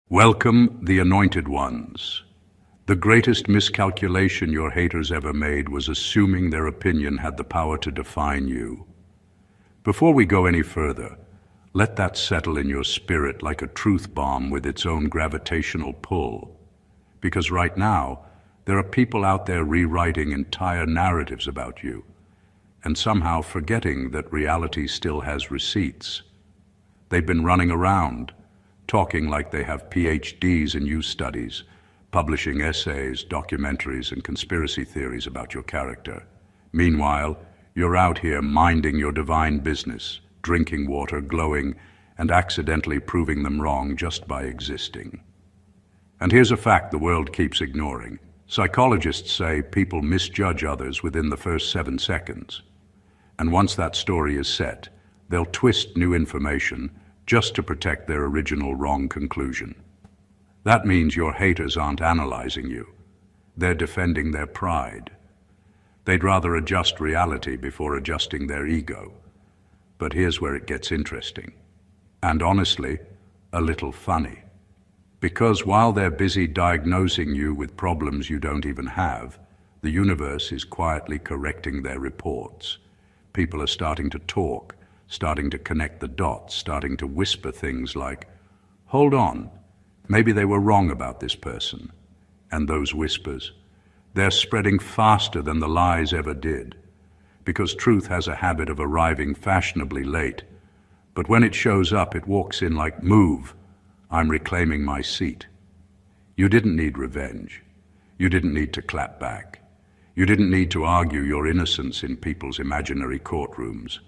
Welcome, the anointed ones. The greatest miscalculation your haters ever made was assuming their opinion had the power to define you. Before we go any further, let that settle in your spirit like a truth bomb with its own gravitational pull. Because right now, there are people out there rewriting entire narratives about you, and somehow forgetting that reality still has receipts. They've been running around, talking like they have PhDs in you studies, publishing essays, documentaries, and conspiracy theories about your character. Meanwhile, you're out here minding your divine business, drinking water, glowing, and accidentally proving them wrong just by existing. And here's a fact the world keeps ignoring. Psychologists say people misjudge others within the first 7 seconds. And once that story is set, they'll twist new information just to protect their original wrong conclusion. That means your haters aren't analyzing you. They're defending their pride. They'd rather adjust reality before adjusting their ego. But here's where it gets interesting. And honestly, a little funny. Because while they're busy diagnosing you with problems you don't even have, the universe is quietly correcting their reports. People are starting to talk, starting to connect the dots, starting to whisper things like, "Hold on, maybe they were wrong about this person." And those whispers, they're spreading faster than the lies ever did, because truth has a habit of arriving fashionably late. But when it shows up, it walks in like, "Move, I'm reclaiming my seat." You didn't need revenge. You didn't need to clap back. You didn't need to argue your innocence in people's imaginary courtrooms.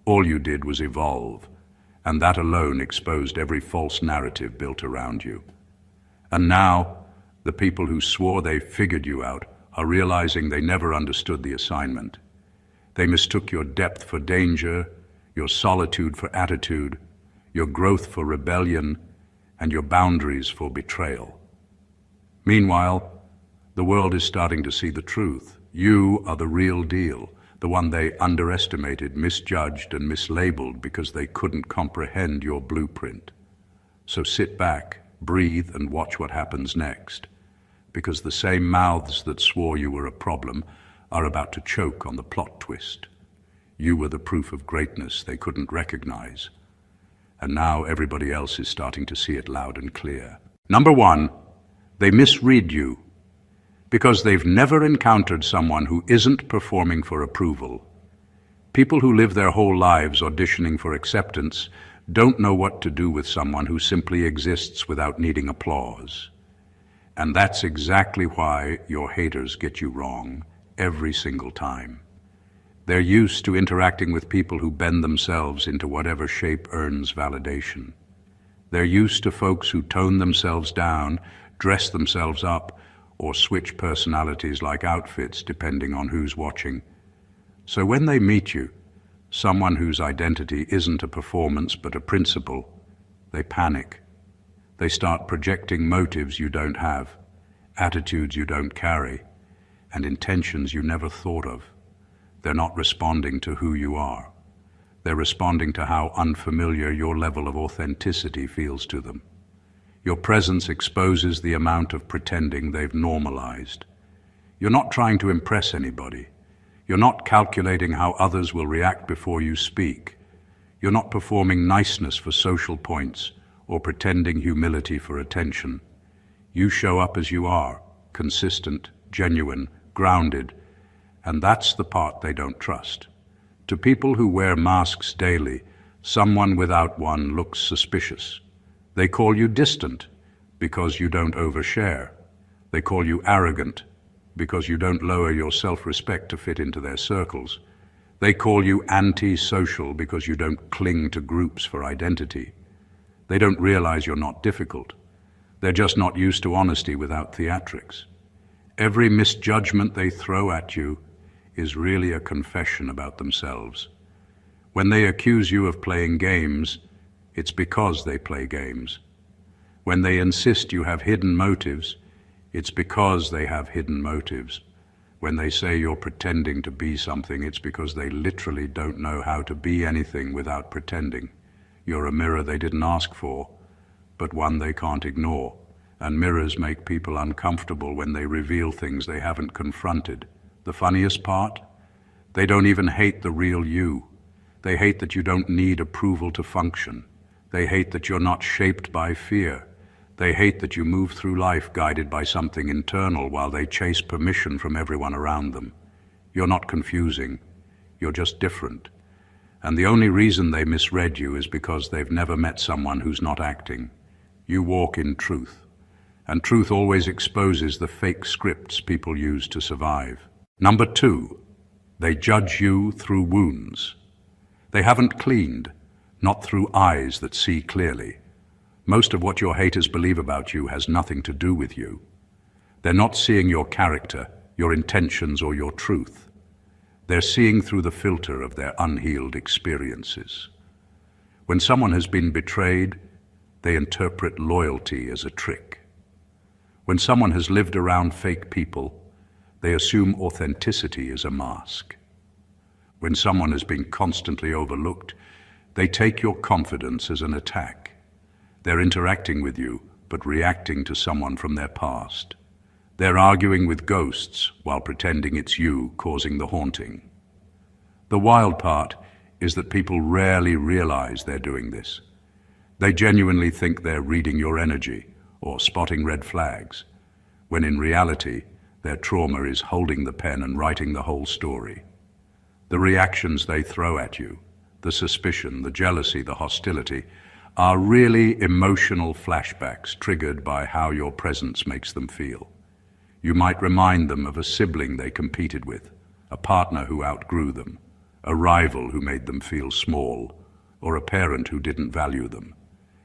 All you did was evolve, and that alone exposed every false narrative built around you. And now, the people who swore they figured you out are realizing they never understood the assignment. They mistook your depth for danger, your solitude for attitude, your growth for rebellion, and your boundaries for betrayal. Meanwhile, the world is starting to see the truth. You are the real deal. The one they underestimated, misjudged, and mislabeled because they couldn't comprehend your blueprint. So sit back, breathe, and watch what happens next. Because the same mouths that swore you were a problem are about to choke on the plot twist. You were the proof of greatness they couldn't recognize. And now everybody else is starting to see it loud and clear. Number one, they misread you. Because they've never encountered someone who isn't performing for approval. People who live their whole lives auditioning for acceptance don't know what to do with someone who simply exists without needing applause. And that's exactly why your haters get you wrong every single time. They're used to interacting with people who bend themselves into whatever shape earns validation. They're used to folks who tone themselves down, dress themselves up, or switch personalities like outfits depending on who's watching. So when they meet you, someone whose identity isn't a performance but a principle, they panic. They start projecting motives you don't have, attitudes you don't carry, and intentions you never thought of. They're not responding to who you are. They're responding to how unfamiliar your level of authenticity feels to them. Your presence exposes the amount of pretending they've normalized. You're not trying to impress anybody. You're not calculating how others will react before you speak. You're not performing niceness for social points or pretending humility for attention. You show up as you are, consistent, genuine, grounded, and that's the part they don't trust. To people who wear masks daily, someone without one looks suspicious. They call you distant because you don't overshare. They call you arrogant because you don't lower your self-respect to fit into their circles. They call you anti-social because you don't cling to groups for identity. They don't realize you're not difficult. They're just not used to honesty without theatrics. Every misjudgment they throw at you is really a confession about themselves. When they accuse you of playing games, it's because they play games. When they insist you have hidden motives, it's because they have hidden motives. When they say you're pretending to be something, it's because they literally don't know how to be anything without pretending. You're a mirror they didn't ask for, but one they can't ignore. And mirrors make people uncomfortable when they reveal things they haven't confronted. The funniest part? They don't even hate the real you. They hate that you don't need approval to function. They hate that you're not shaped by fear. They hate that you move through life guided by something internal while they chase permission from everyone around them. You're not confusing. You're just different. And the only reason they misread you is because they've never met someone who's not acting. You walk in truth. And truth always exposes the fake scripts people use to survive. Number 2, they judge you through wounds. They haven't cleaned, not through eyes that see clearly. Most of what your haters believe about you has nothing to do with you. They're not seeing your character, your intentions, or your truth. They're seeing through the filter of their unhealed experiences. When someone has been betrayed, they interpret loyalty as a trick. When someone has lived around fake people, they assume authenticity is a mask. When someone has been constantly overlooked, they take your confidence as an attack. They're interacting with you, but reacting to someone from their past. They're arguing with ghosts while pretending it's you causing the haunting. The wild part is that people rarely realize they're doing this. They genuinely think they're reading your energy or spotting red flags, when in reality, their trauma is holding the pen and writing the whole story. The reactions they throw at you, the suspicion, the jealousy, the hostility, are really emotional flashbacks triggered by how your presence makes them feel. You might remind them of a sibling they competed with, a partner who outgrew them, a rival who made them feel small, or a parent who didn't value them.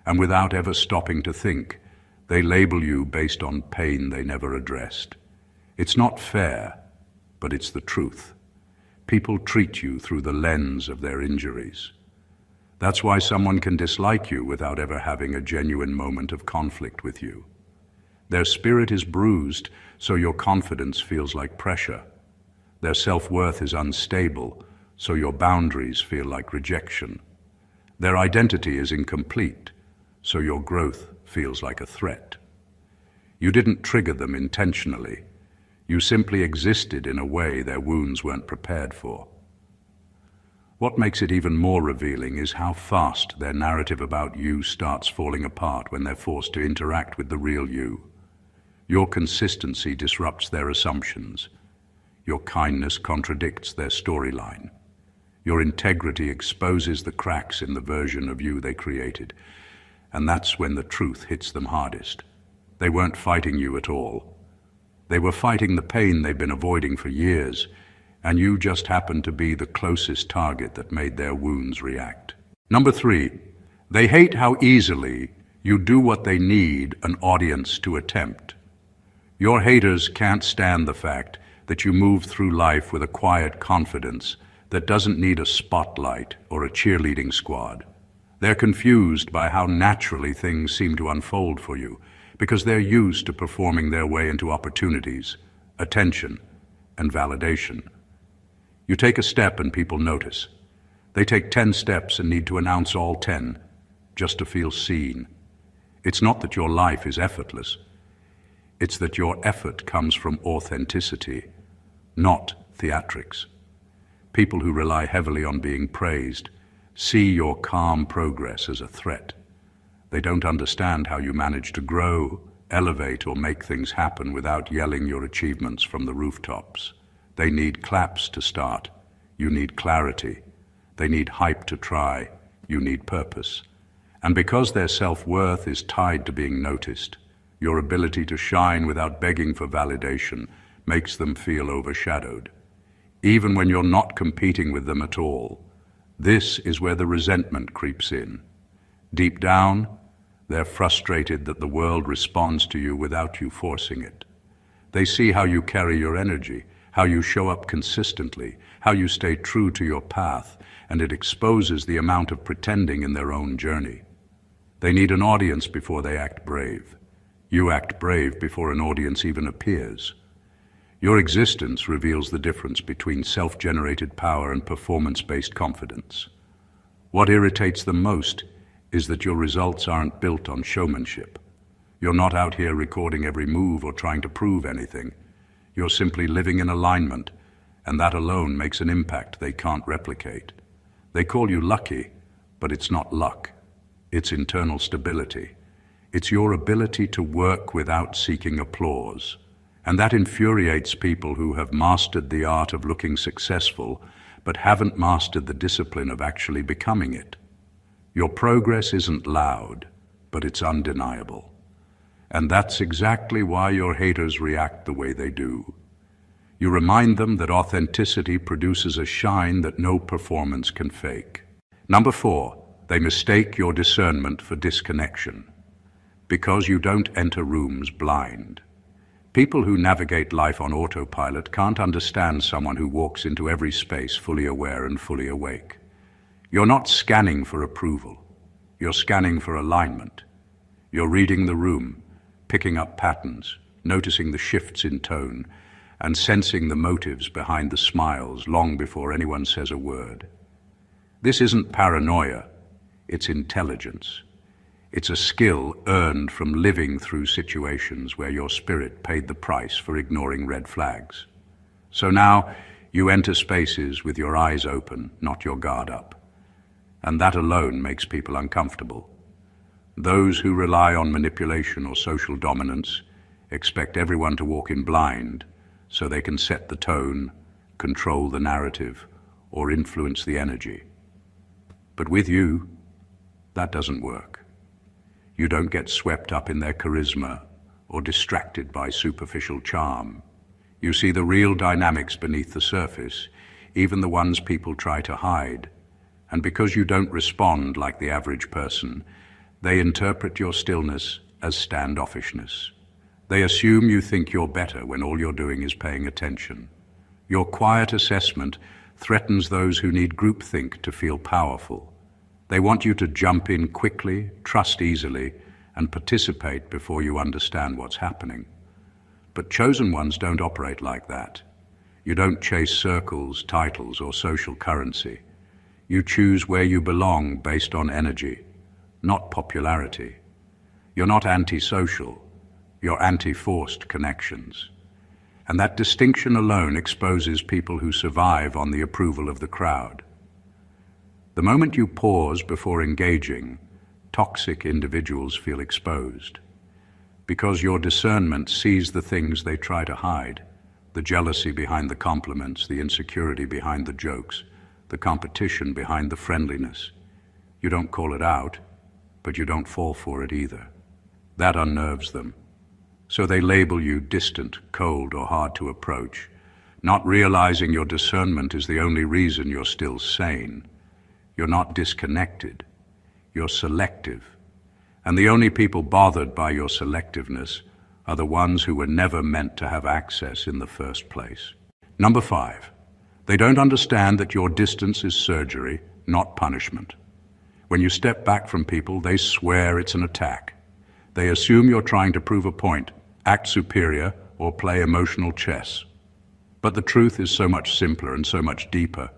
And without ever stopping to think, they label you based on pain they never addressed. It's not fair, but it's the truth. People treat you through the lens of their injuries. That's why someone can dislike you without ever having a genuine moment of conflict with you. Their spirit is bruised, so your confidence feels like pressure. Their self-worth is unstable, so your boundaries feel like rejection. Their identity is incomplete, so your growth feels like a threat. You didn't trigger them intentionally. You simply existed in a way their wounds weren't prepared for. What makes it even more revealing is how fast their narrative about you starts falling apart when they're forced to interact with the real you. Your consistency disrupts their assumptions. Your kindness contradicts their storyline. Your integrity exposes the cracks in the version of you they created. And that's when the truth hits them hardest. They weren't fighting you at all. They were fighting the pain they've been avoiding for years, and you just happened to be the closest target that made their wounds react. Number 3, they hate how easily you do what they need an audience to attempt. Your haters can't stand the fact that you move through life with a quiet confidence that doesn't need a spotlight or a cheerleading squad. They're confused by how naturally things seem to unfold for you, because they're used to performing their way into opportunities, attention, and validation. You take a step and people notice. They take 10 steps and need to announce all 10, just to feel seen. It's not that your life is effortless. It's that your effort comes from authenticity, not theatrics. People who rely heavily on being praised see your calm progress as a threat. They don't understand how you manage to grow, elevate, or make things happen without yelling your achievements from the rooftops. They need claps to start. You need clarity. They need hype to try. You need purpose. And because their self-worth is tied to being noticed, your ability to shine without begging for validation makes them feel overshadowed. Even when you're not competing with them at all, this is where the resentment creeps in. Deep down, they're frustrated that the world responds to you without you forcing it. They see how you carry your energy, how you show up consistently, how you stay true to your path, and it exposes the amount of pretending in their own journey. They need an audience before they act brave. You act brave before an audience even appears. Your existence reveals the difference between self-generated power and performance-based confidence. What irritates them most is that your results aren't built on showmanship. You're not out here recording every move or trying to prove anything. You're simply living in alignment, and that alone makes an impact they can't replicate. They call you lucky, but it's not luck. It's internal stability. It's your ability to work without seeking applause. And that infuriates people who have mastered the art of looking successful, but haven't mastered the discipline of actually becoming it. Your progress isn't loud, but it's undeniable. And that's exactly why your haters react the way they do. You remind them that authenticity produces a shine that no performance can fake. Number 4, they mistake your discernment for disconnection. Because you don't enter rooms blind. People who navigate life on autopilot can't understand someone who walks into every space fully aware and fully awake. You're not scanning for approval. You're scanning for alignment. You're reading the room, picking up patterns, noticing the shifts in tone, and sensing the motives behind the smiles long before anyone says a word. This isn't paranoia, it's intelligence. It's a skill earned from living through situations where your spirit paid the price for ignoring red flags. So now you enter spaces with your eyes open, not your guard up. And that alone makes people uncomfortable. Those who rely on manipulation or social dominance expect everyone to walk in blind so they can set the tone, control the narrative, or influence the energy. But with you, that doesn't work. You don't get swept up in their charisma or distracted by superficial charm. You see the real dynamics beneath the surface, even the ones people try to hide. And because you don't respond like the average person, they interpret your stillness as standoffishness. They assume you think you're better when all you're doing is paying attention. Your quiet assessment threatens those who need groupthink to feel powerful. They want you to jump in quickly, trust easily, and participate before you understand what's happening. But chosen ones don't operate like that. You don't chase circles, titles, or social currency. You choose where you belong based on energy, not popularity. You're not antisocial, you're anti-forced connections. And that distinction alone exposes people who survive on the approval of the crowd. The moment you pause before engaging, toxic individuals feel exposed. Because your discernment sees the things they try to hide, the jealousy behind the compliments, the insecurity behind the jokes, the competition behind the friendliness. You don't call it out, but you don't fall for it either. That unnerves them. So they label you distant, cold, or hard to approach, not realizing your discernment is the only reason you're still sane. You're not disconnected, you're selective. And the only people bothered by your selectiveness are the ones who were never meant to have access in the first place. Number 5, they don't understand that your distance is surgery, not punishment. When you step back from people, they swear it's an attack. They assume you're trying to prove a point, act superior, or play emotional chess. But the truth is so much simpler and so much deeper.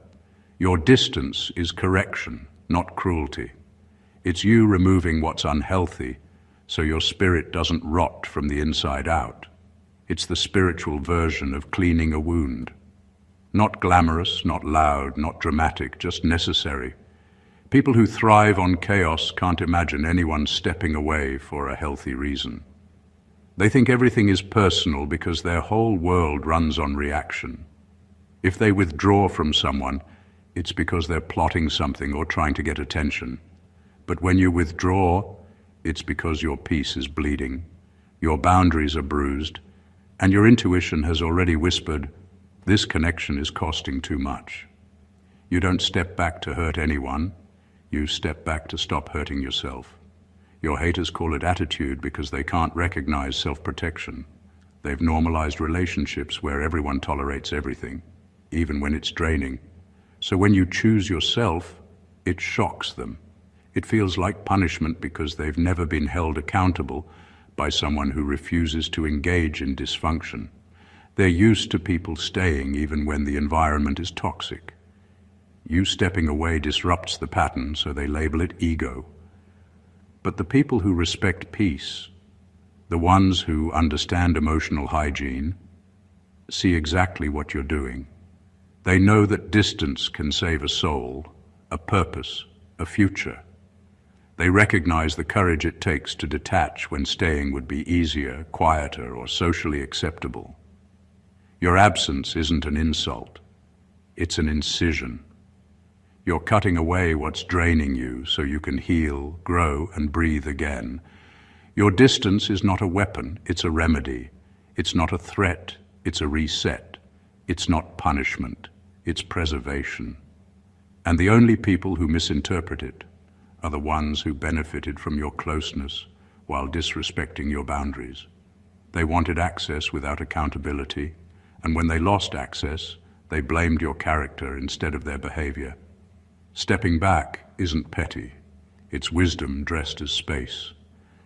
Your distance is correction, not cruelty. It's you removing what's unhealthy so your spirit doesn't rot from the inside out. It's the spiritual version of cleaning a wound. Not glamorous, not loud, not dramatic, just necessary. People who thrive on chaos can't imagine anyone stepping away for a healthy reason. They think everything is personal because their whole world runs on reaction. If they withdraw from someone, it's because they're plotting something or trying to get attention. But when you withdraw, it's because your peace is bleeding, your boundaries are bruised, and your intuition has already whispered, this connection is costing too much. You don't step back to hurt anyone, you step back to stop hurting yourself. Your haters call it attitude because they can't recognize self-protection. They've normalized relationships where everyone tolerates everything, even when it's draining. So when you choose yourself, it shocks them. It feels like punishment because they've never been held accountable by someone who refuses to engage in dysfunction. They're used to people staying even when the environment is toxic. You stepping away disrupts the pattern, so they label it ego. But the people who respect peace, the ones who understand emotional hygiene, see exactly what you're doing. They know that distance can save a soul, a purpose, a future. They recognize the courage it takes to detach when staying would be easier, quieter, or socially acceptable. Your absence isn't an insult. It's an incision. You're cutting away what's draining you so you can heal, grow, and breathe again. Your distance is not a weapon, it's a remedy. It's not a threat, it's a reset. It's not punishment, it's preservation. And the only people who misinterpret it are the ones who benefited from your closeness while disrespecting your boundaries. They wanted access without accountability, and when they lost access, they blamed your character instead of their behavior. Stepping back isn't petty, it's wisdom dressed as space,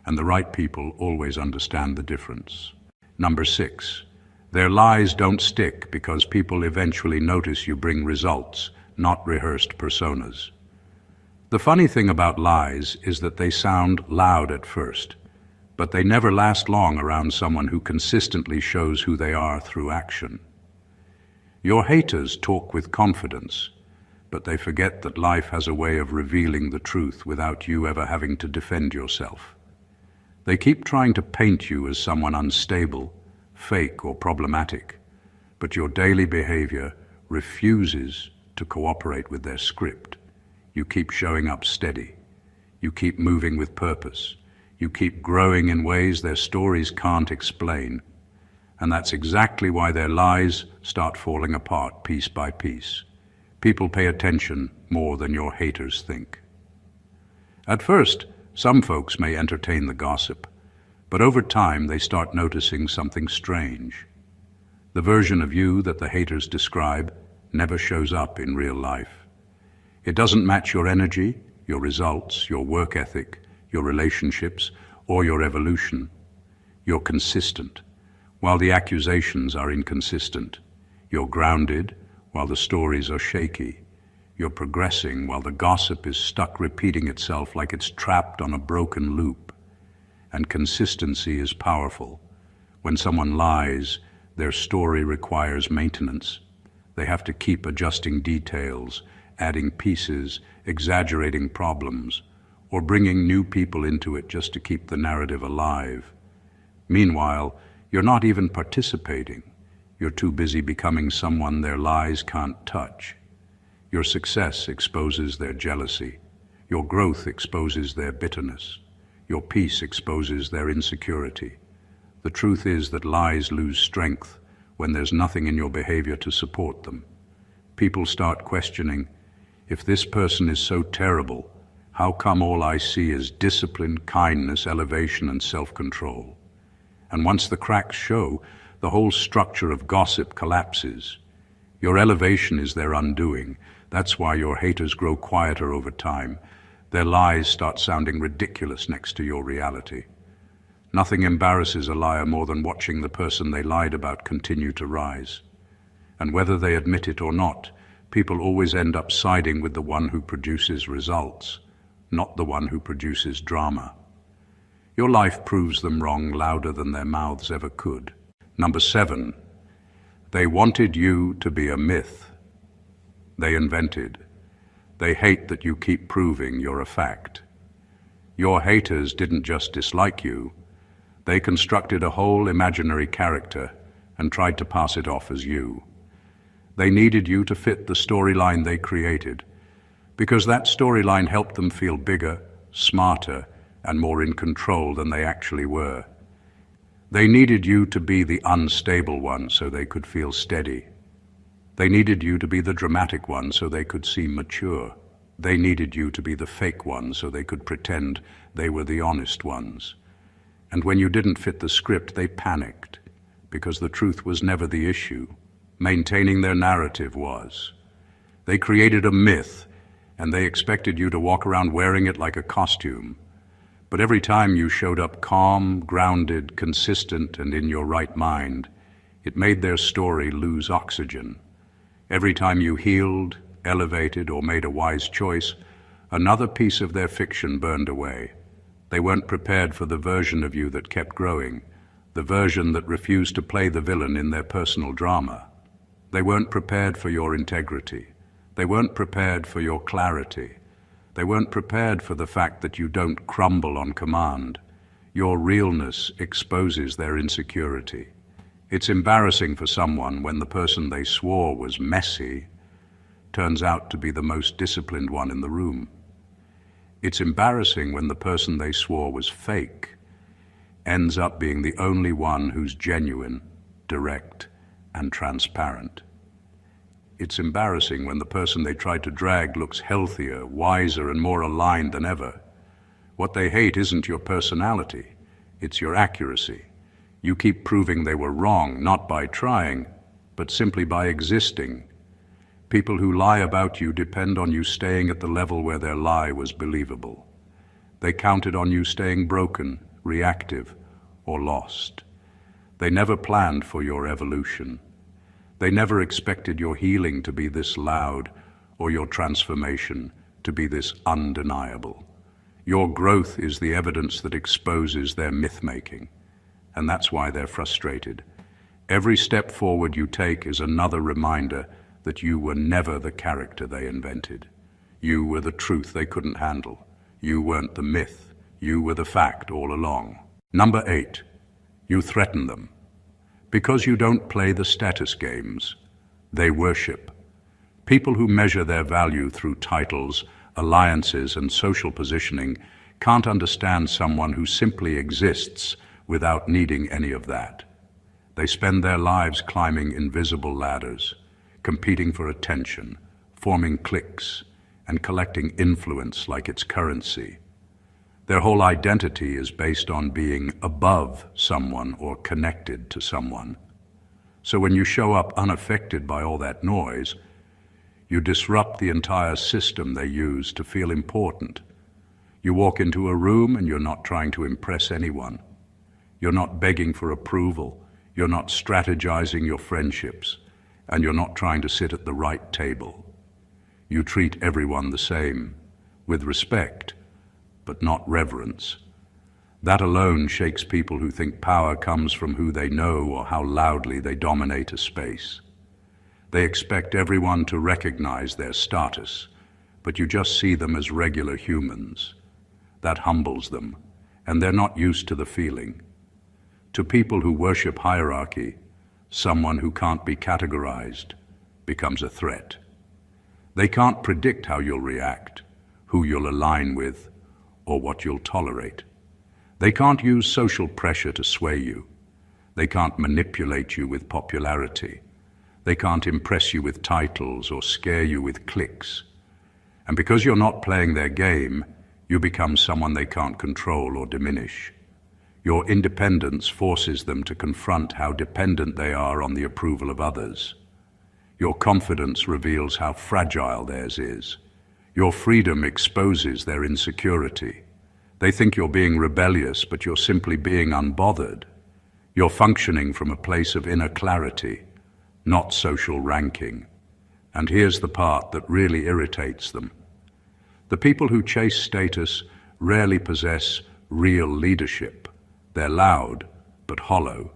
and the right people always understand the difference. Number 6, their lies don't stick because people eventually notice you bring results, not rehearsed personas. The funny thing about lies is that they sound loud at first, but they never last long around someone who consistently shows who they are through action. Your haters talk with confidence, but they forget that life has a way of revealing the truth without you ever having to defend yourself. They keep trying to paint you as someone unstable, fake, or problematic, but your daily behavior refuses to cooperate with their script. You keep showing up steady. You keep moving with purpose. You keep growing in ways their stories can't explain. And that's exactly why their lies start falling apart piece by piece. People pay attention more than your haters think. At first, some folks may entertain the gossip, but over time they start noticing something strange. The version of you that the haters describe never shows up in real life. It doesn't match your energy, your results, your work ethic, your relationships, or your evolution. You're consistent, while the accusations are inconsistent. You're grounded, while the stories are shaky. You're progressing, while the gossip is stuck repeating itself like it's trapped on a broken loop. And consistency is powerful. When someone lies, their story requires maintenance. They have to keep adjusting details, adding pieces, exaggerating problems, or bringing new people into it just to keep the narrative alive. Meanwhile, you're not even participating. You're too busy becoming someone their lies can't touch. Your success exposes their jealousy. Your growth exposes their bitterness. Your peace exposes their insecurity. The truth is that lies lose strength when there's nothing in your behavior to support them. People start questioning, if this person is so terrible, how come all I see is discipline, kindness, elevation, and self-control? And once the cracks show, the whole structure of gossip collapses. Your elevation is their undoing. That's why your haters grow quieter over time. Their lies start sounding ridiculous next to your reality. Nothing embarrasses a liar more than watching the person they lied about continue to rise. And whether they admit it or not, people always end up siding with the one who produces results, not the one who produces drama. Your life proves them wrong louder than their mouths ever could. Number 7, they wanted you to be a myth. They invented. They hate that you keep proving you're a fact. Your haters didn't just dislike you. They constructed a whole imaginary character and tried to pass it off as you. They needed you to fit the storyline they created, because that storyline helped them feel bigger, smarter, and more in control than they actually were. They needed you to be the unstable one so they could feel steady. They needed you to be the dramatic one so they could seem mature. They needed you to be the fake one so they could pretend they were the honest ones. And when you didn't fit the script, they panicked, because the truth was never the issue. Maintaining their narrative was. They created a myth, and they expected you to walk around wearing it like a costume. But every time you showed up calm, grounded, consistent, and in your right mind, it made their story lose oxygen. Every time you healed, elevated, or made a wise choice, another piece of their fiction burned away. They weren't prepared for the version of you that kept growing, the version that refused to play the villain in their personal drama. They weren't prepared for your integrity. They weren't prepared for your clarity. They weren't prepared for the fact that you don't crumble on command. Your realness exposes their insecurity. It's embarrassing for someone when the person they swore was messy turns out to be the most disciplined one in the room. It's embarrassing when the person they swore was fake ends up being the only one who's genuine, direct, and transparent. It's embarrassing when the person they tried to drag looks healthier, wiser, and more aligned than ever. What they hate isn't your personality, it's your accuracy. You keep proving they were wrong, not by trying, but simply by existing. People who lie about you depend on you staying at the level where their lie was believable. They counted on you staying broken, reactive, or lost. They never planned for your evolution. They never expected your healing to be this loud or your transformation to be this undeniable. Your growth is the evidence that exposes their myth-making, and that's why they're frustrated. Every step forward you take is another reminder that you were never the character they invented. You were the truth they couldn't handle. You weren't the myth. You were the fact all along. Number 8, you threaten them. Because you don't play the status games, they worship. People who measure their value through titles, alliances, and social positioning can't understand someone who simply exists without needing any of that. They spend their lives climbing invisible ladders, competing for attention, forming cliques, and collecting influence like it's currency. Their whole identity is based on being above someone or connected to someone. So when you show up unaffected by all that noise, you disrupt the entire system they use to feel important. You walk into a room and you're not trying to impress anyone. You're not begging for approval. You're not strategizing your friendships. And you're not trying to sit at the right table. You treat everyone the same, with respect, but not reverence. That alone shakes people who think power comes from who they know or how loudly they dominate a space. They expect everyone to recognize their status, but you just see them as regular humans. That humbles them, and they're not used to the feeling. To people who worship hierarchy, someone who can't be categorized becomes a threat. They can't predict how you'll react, who you'll align with, or what you'll tolerate. They can't use social pressure to sway you. They can't manipulate you with popularity. They can't impress you with titles or scare you with cliques. And because you're not playing their game, you become someone they can't control or diminish. Your independence forces them to confront how dependent they are on the approval of others. Your confidence reveals how fragile theirs is. Your freedom exposes their insecurity. They think you're being rebellious, but you're simply being unbothered. You're functioning from a place of inner clarity, not social ranking. And here's the part that really irritates them. The people who chase status rarely possess real leadership. They're loud, but hollow.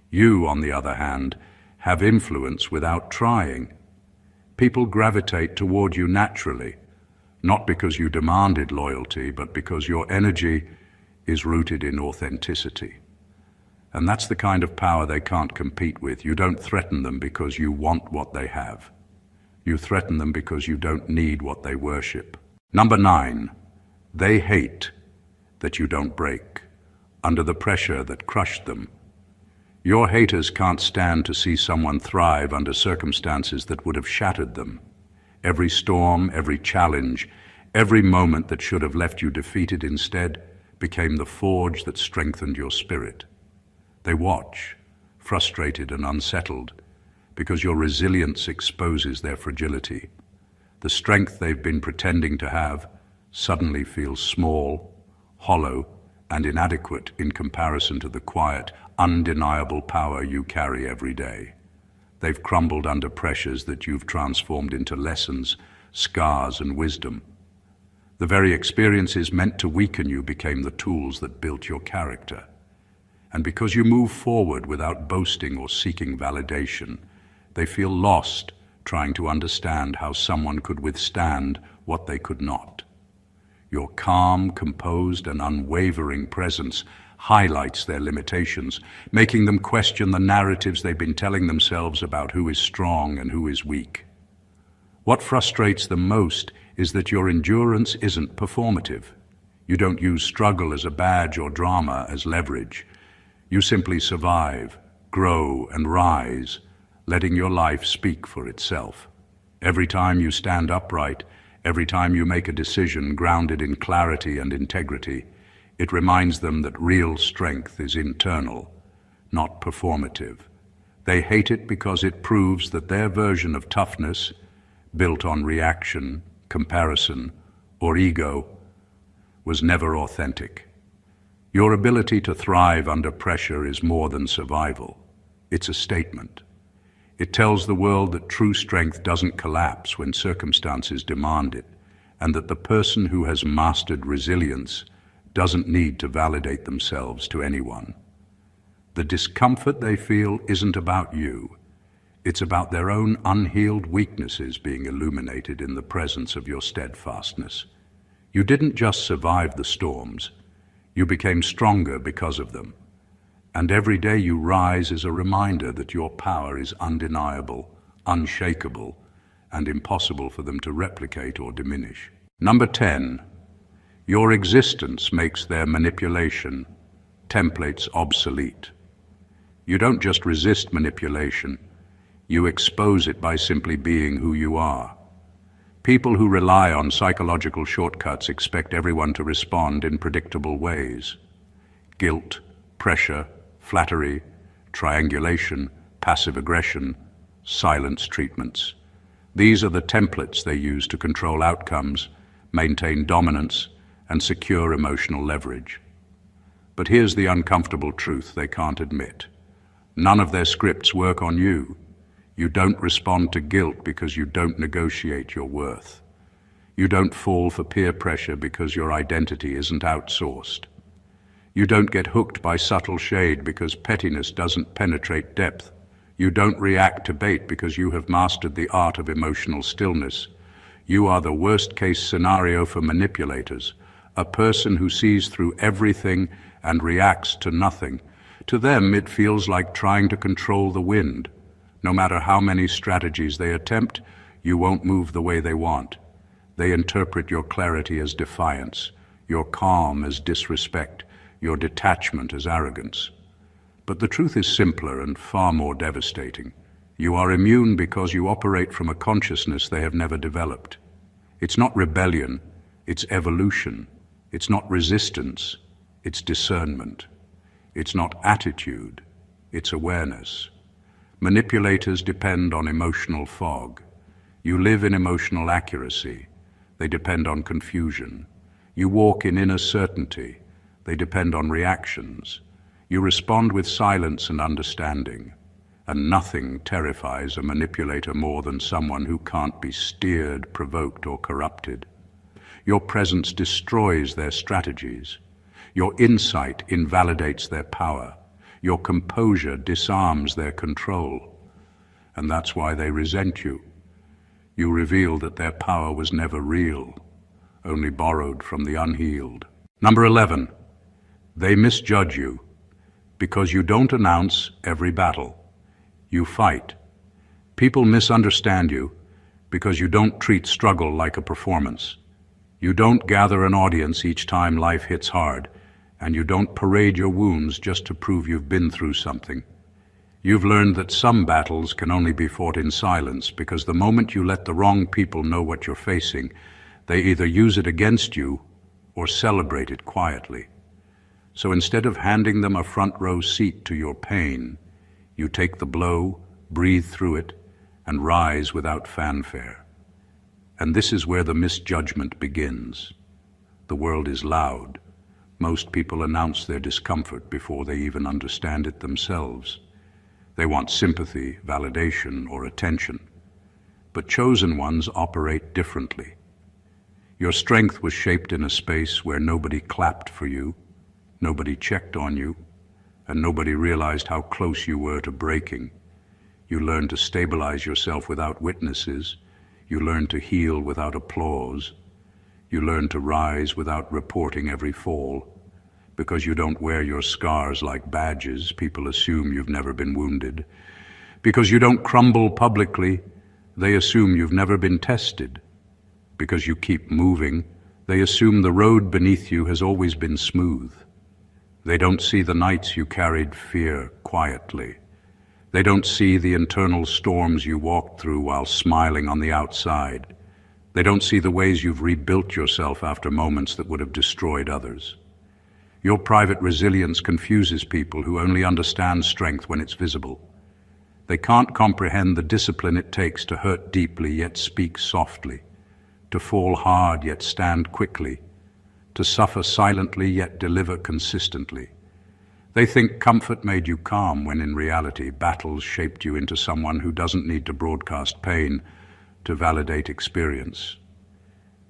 You, on the other hand, have influence without trying. People gravitate toward you naturally, not because you demanded loyalty, but because your energy is rooted in authenticity. And that's the kind of power they can't compete with. You don't threaten them because you want what they have. You threaten them because you don't need what they worship. Number 9, they hate that you don't break under the pressure that crushed them. Your haters can't stand to see someone thrive under circumstances that would have shattered them. Every storm, every challenge, every moment that should have left you defeated instead became the forge that strengthened your spirit. They watch, frustrated and unsettled, because your resilience exposes their fragility. The strength they've been pretending to have suddenly feels small, hollow, and inadequate in comparison to the quiet, undeniable power you carry every day. They've crumbled under pressures that you've transformed into lessons, scars, and wisdom. The very experiences meant to weaken you became the tools that built your character. And because you move forward without boasting or seeking validation, they feel lost trying to understand how someone could withstand what they could not. Your calm, composed, and unwavering presence highlights their limitations, making them question the narratives they've been telling themselves about who is strong and who is weak. What frustrates them most is that your endurance isn't performative. You don't use struggle as a badge or drama as leverage. You simply survive, grow, and rise, letting your life speak for itself. Every time you stand upright, every time you make a decision grounded in clarity and integrity, it reminds them that real strength is internal, not performative. They hate it because it proves that their version of toughness, built on reaction, comparison, or ego, was never authentic. Your ability to thrive under pressure is more than survival. It's a statement. It tells the world that true strength doesn't collapse when circumstances demand it, and that the person who has mastered resilience doesn't need to validate themselves to anyone. The discomfort they feel isn't about you. It's about their own unhealed weaknesses being illuminated in the presence of your steadfastness. You didn't just survive the storms, you became stronger because of them. And every day you rise is a reminder that your power is undeniable, unshakable, and impossible for them to replicate or diminish. Number 10, your existence makes their manipulation templates obsolete. You don't just resist manipulation, you expose it by simply being who you are. People who rely on psychological shortcuts expect everyone to respond in predictable ways. Guilt, pressure, flattery, triangulation, passive aggression, silence treatments. These are the templates they use to control outcomes, maintain dominance, and secure emotional leverage. But here's the uncomfortable truth they can't admit. None of their scripts work on you. You don't respond to guilt because you don't negotiate your worth. You don't fall for peer pressure because your identity isn't outsourced. You don't get hooked by subtle shade because pettiness doesn't penetrate depth. You don't react to bait because you have mastered the art of emotional stillness. You are the worst-case scenario for manipulators, a person who sees through everything and reacts to nothing. To them, it feels like trying to control the wind. No matter how many strategies they attempt, you won't move the way they want. They interpret your clarity as defiance, your calm as disrespect, your detachment as arrogance. But the truth is simpler and far more devastating. You are immune because you operate from a consciousness they have never developed. It's not rebellion, it's evolution. It's not resistance, it's discernment. It's not attitude, it's awareness. Manipulators depend on emotional fog. You live in emotional accuracy. They depend on confusion. You walk in inner certainty. They depend on reactions. You respond with silence and understanding. And nothing terrifies a manipulator more than someone who can't be steered, provoked, or corrupted. Your presence destroys their strategies. Your insight invalidates their power. Your composure disarms their control. And that's why they resent you. You reveal that their power was never real, only borrowed from the unhealed. Number 11, they misjudge you because you don't announce every battle. You fight. People misunderstand you because you don't treat struggle like a performance. You don't gather an audience each time life hits hard, and you don't parade your wounds just to prove you've been through something. You've learned that some battles can only be fought in silence because the moment you let the wrong people know what you're facing, they either use it against you or celebrate it quietly. So instead of handing them a front row seat to your pain, you take the blow, breathe through it, and rise without fanfare. And this is where the misjudgment begins. The world is loud. Most people announce their discomfort before they even understand it themselves. They want sympathy, validation, or attention. But chosen ones operate differently. Your strength was shaped in a space where nobody clapped for you, nobody checked on you, and nobody realized how close you were to breaking. You learned to stabilize yourself without witnesses. You learned to heal without applause. You learned to rise without reporting every fall. Because you don't wear your scars like badges, people assume you've never been wounded. Because you don't crumble publicly, they assume you've never been tested. Because you keep moving, they assume the road beneath you has always been smooth. They don't see the nights you carried fear quietly. They don't see the internal storms you walked through while smiling on the outside. They don't see the ways you've rebuilt yourself after moments that would have destroyed others. Your private resilience confuses people who only understand strength when it's visible. They can't comprehend the discipline it takes to hurt deeply yet speak softly, to fall hard yet stand quickly, to suffer silently yet deliver consistently. They think comfort made you calm when in reality battles shaped you into someone who doesn't need to broadcast pain to validate experience.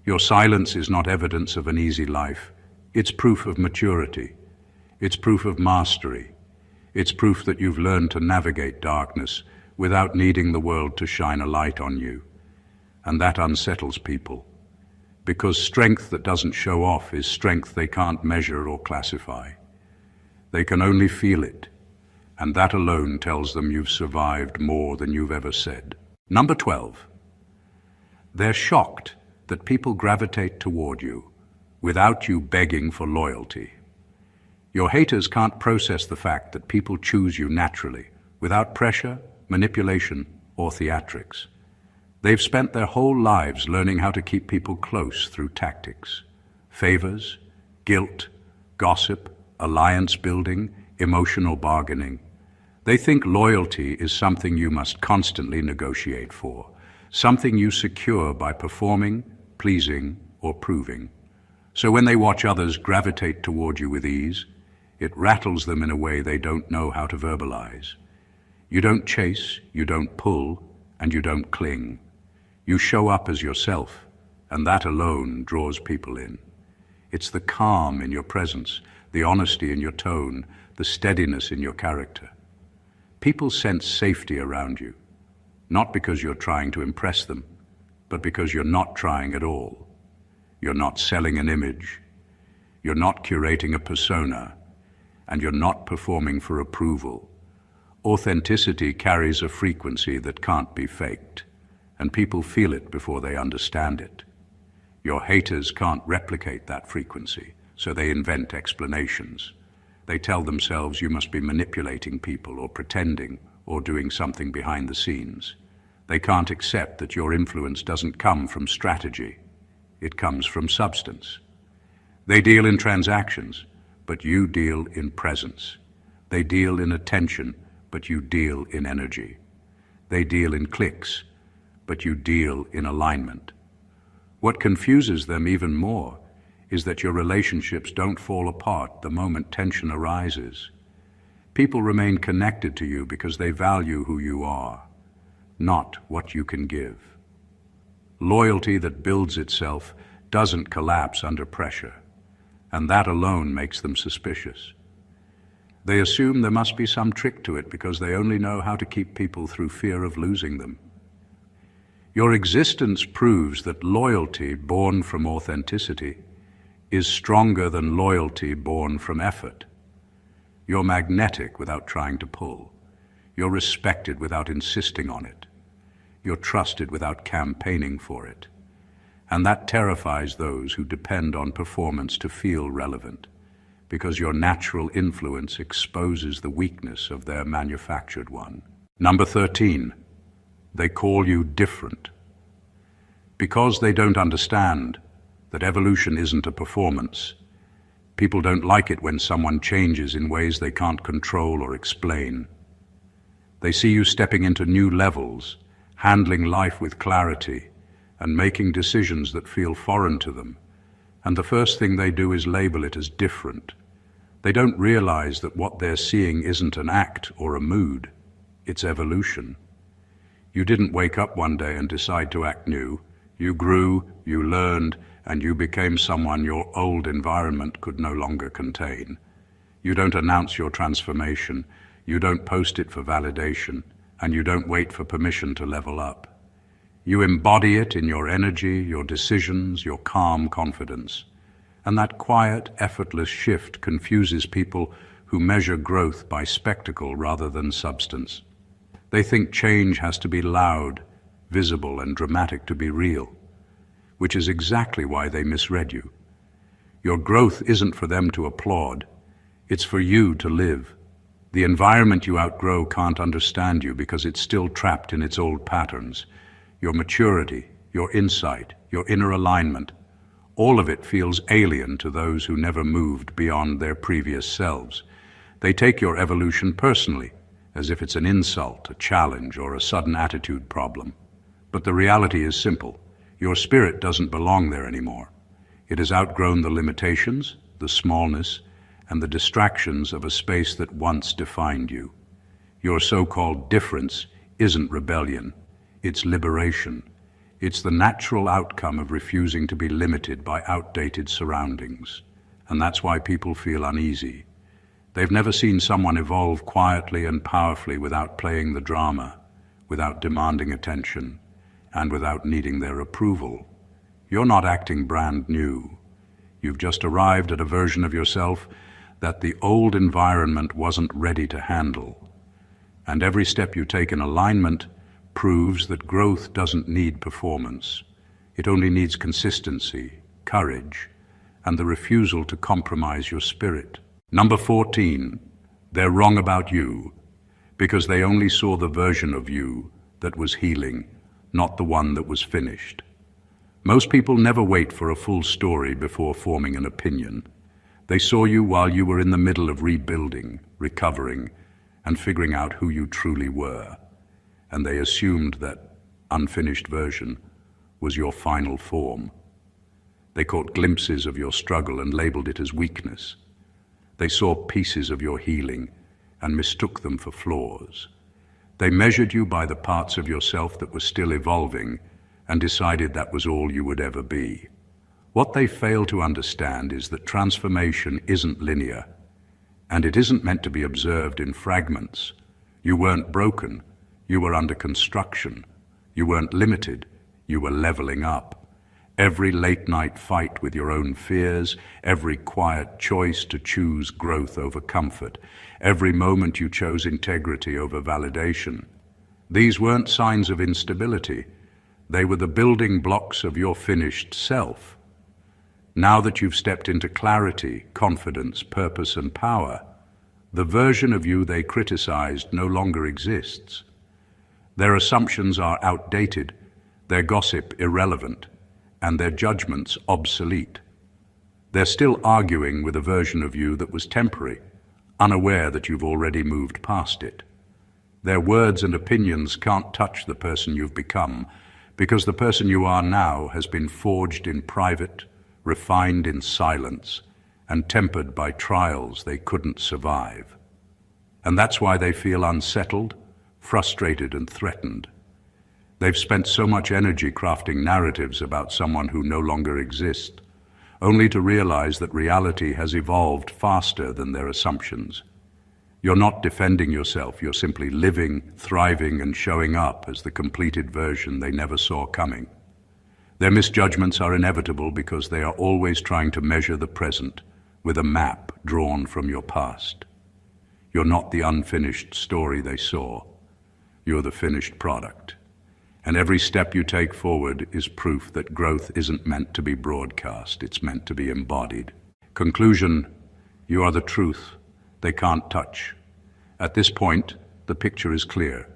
Your silence is not evidence of an easy life. It's proof of maturity. It's proof of mastery. It's proof that you've learned to navigate darkness without needing the world to shine a light on you. And that unsettles people, because strength that doesn't show off is strength they can't measure or classify. They can only feel it, and that alone tells them you've survived more than you've ever said. Number 12. They're shocked that people gravitate toward you without you begging for loyalty. Your haters can't process the fact that people choose you naturally, without pressure, manipulation, or theatrics. They've spent their whole lives learning how to keep people close through tactics, favors, guilt, gossip, alliance building, emotional bargaining. They think loyalty is something you must constantly negotiate for, something you secure by performing, pleasing, or proving. So when they watch others gravitate toward you with ease, it rattles them in a way they don't know how to verbalize. You don't chase, you don't pull, and you don't cling. You show up as yourself, and that alone draws people in. It's the calm in your presence, the honesty in your tone, the steadiness in your character. People sense safety around you, not because you're trying to impress them, but because you're not trying at all. You're not selling an image, you're not curating a persona, and you're not performing for approval. Authenticity carries a frequency that can't be faked, and people feel it before they understand it. Your haters can't replicate that frequency, so they invent explanations. They tell themselves you must be manipulating people or pretending or doing something behind the scenes. They can't accept that your influence doesn't come from strategy. It comes from substance. They deal in transactions, but you deal in presence. They deal in attention, but you deal in energy. They deal in clicks, but you deal in alignment. What confuses them even more is that your relationships don't fall apart the moment tension arises. People remain connected to you because they value who you are, not what you can give. Loyalty that builds itself doesn't collapse under pressure, and that alone makes them suspicious. They assume there must be some trick to it because they only know how to keep people through fear of losing them. Your existence proves that loyalty born from authenticity is stronger than loyalty born from effort. You're magnetic without trying to pull. You're respected without insisting on it. You're trusted without campaigning for it. And that terrifies those who depend on performance to feel relevant, because your natural influence exposes the weakness of their manufactured one. Number 13, they call you different. Because they don't understand that evolution isn't a performance, people don't like it when someone changes in ways they can't control or explain. They see you stepping into new levels, handling life with clarity, and making decisions that feel foreign to them. And the first thing they do is label it as different. They don't realize that what they're seeing isn't an act or a mood, it's evolution. You didn't wake up one day and decide to act new. You grew, you learned, and you became someone your old environment could no longer contain. You don't announce your transformation, you don't post it for validation, and you don't wait for permission to level up. You embody it in your energy, your decisions, your calm confidence. And that quiet, effortless shift confuses people who measure growth by spectacle rather than substance. They think change has to be loud, visible, and dramatic to be real, which is exactly why they misread you. Your growth isn't for them to applaud, it's for you to live. The environment you outgrow can't understand you because it's still trapped in its old patterns. Your maturity, your insight, your inner alignment, all of it feels alien to those who never moved beyond their previous selves. They take your evolution personally, as if it's an insult, a challenge, or a sudden attitude problem. But the reality is simple. Your spirit doesn't belong there anymore. It has outgrown the limitations, the smallness, and the distractions of a space that once defined you. Your so-called difference isn't rebellion, it's liberation. It's the natural outcome of refusing to be limited by outdated surroundings. And that's why people feel uneasy. They've never seen someone evolve quietly and powerfully without playing the drama, without demanding attention, and without needing their approval. You're not acting brand new. You've just arrived at a version of yourself that the old environment wasn't ready to handle. And every step you take in alignment proves that growth doesn't need performance. It only needs consistency, courage, and the refusal to compromise your spirit. Number 14, they're wrong about you because they only saw the version of you that was healing, not the one that was finished. Most people never wait for a full story before forming an opinion. They saw you while you were in the middle of rebuilding, recovering, and figuring out who you truly were. And they assumed that unfinished version was your final form. They caught glimpses of your struggle and labeled it as weakness. They saw pieces of your healing and mistook them for flaws. They measured you by the parts of yourself that were still evolving and decided that was all you would ever be. What they fail to understand is that transformation isn't linear, and it isn't meant to be observed in fragments. You weren't broken, you were under construction. You weren't limited, you were leveling up. Every late-night fight with your own fears, every quiet choice to choose growth over comfort, every moment you chose integrity over validation. These weren't signs of instability. They were the building blocks of your finished self. Now that you've stepped into clarity, confidence, purpose, and power, the version of you they criticized no longer exists. Their assumptions are outdated, their gossip irrelevant, and their judgments obsolete. They're still arguing with a version of you that was temporary, unaware that you've already moved past it. Their words and opinions can't touch the person you've become, because the person you are now has been forged in private, refined in silence, and tempered by trials they couldn't survive. And that's why they feel unsettled, frustrated, and threatened. They've spent so much energy crafting narratives about someone who no longer exists, only to realize that reality has evolved faster than their assumptions. You're not defending yourself, you're simply living, thriving, and showing up as the completed version they never saw coming. Their misjudgments are inevitable because they are always trying to measure the present with a map drawn from your past. You're not the unfinished story they saw. You're the finished product. And every step you take forward is proof that growth isn't meant to be broadcast, it's meant to be embodied. Conclusion, you are the truth they can't touch. At this point, the picture is clear.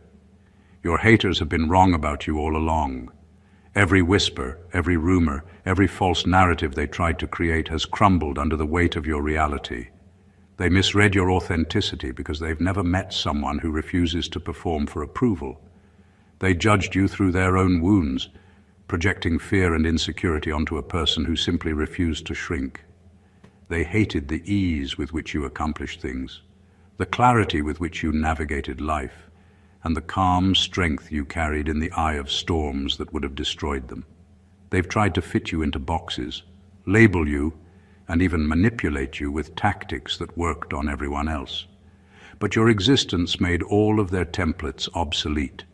Your haters have been wrong about you all along. Every whisper, every rumor, every false narrative they tried to create has crumbled under the weight of your reality. They misread your authenticity because they've never met someone who refuses to perform for approval. They judged you through their own wounds, projecting fear and insecurity onto a person who simply refused to shrink. They hated the ease with which you accomplished things, the clarity with which you navigated life, and the calm strength you carried in the eye of storms that would have destroyed them. They've tried to fit you into boxes, label you, and even manipulate you with tactics that worked on everyone else. But your existence made all of their templates obsolete.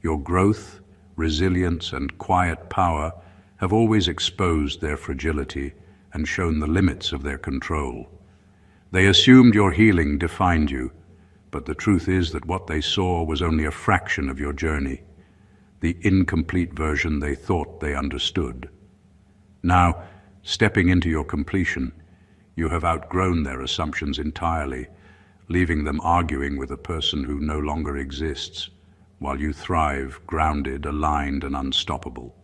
Your growth, resilience, and quiet power have always exposed their fragility and shown the limits of their control. They assumed your healing defined you, but the truth is that what they saw was only a fraction of your journey, the incomplete version they thought they understood. Now, stepping into your completion, you have outgrown their assumptions entirely, leaving them arguing with a person who no longer exists, while you thrive, grounded, aligned, and unstoppable.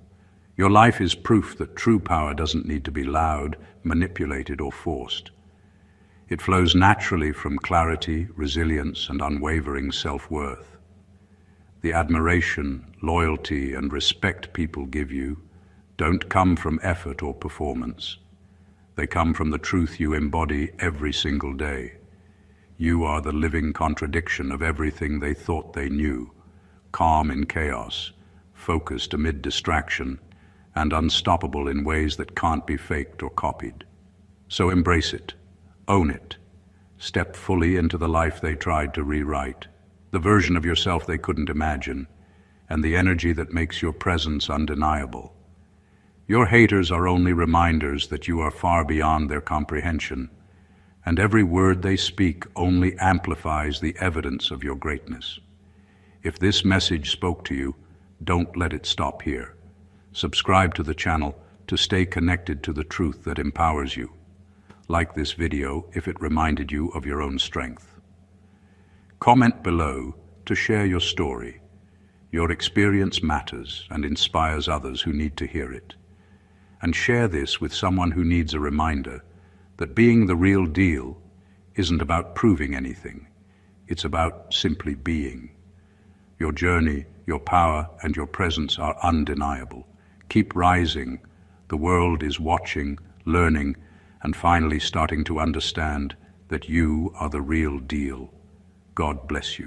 Your life is proof that true power doesn't need to be loud, manipulated, or forced. It flows naturally from clarity, resilience, and unwavering self-worth. The admiration, loyalty, and respect people give you don't come from effort or performance. They come from the truth you embody every single day. You are the living contradiction of everything they thought they knew, calm in chaos, focused amid distraction, and unstoppable in ways that can't be faked or copied. So embrace it, own it, step fully into the life they tried to rewrite, the version of yourself they couldn't imagine, and the energy that makes your presence undeniable. Your haters are only reminders that you are far beyond their comprehension, and every word they speak only amplifies the evidence of your greatness. If this message spoke to you, don't let it stop here. Subscribe to the channel to stay connected to the truth that empowers you. Like this video if it reminded you of your own strength. Comment below to share your story. Your experience matters and inspires others who need to hear it. And share this with someone who needs a reminder that being the real deal isn't about proving anything. It's about simply being. Your journey, your power, and your presence are undeniable. Keep rising. The world is watching, learning, and finally starting to understand that you are the real deal. God bless you.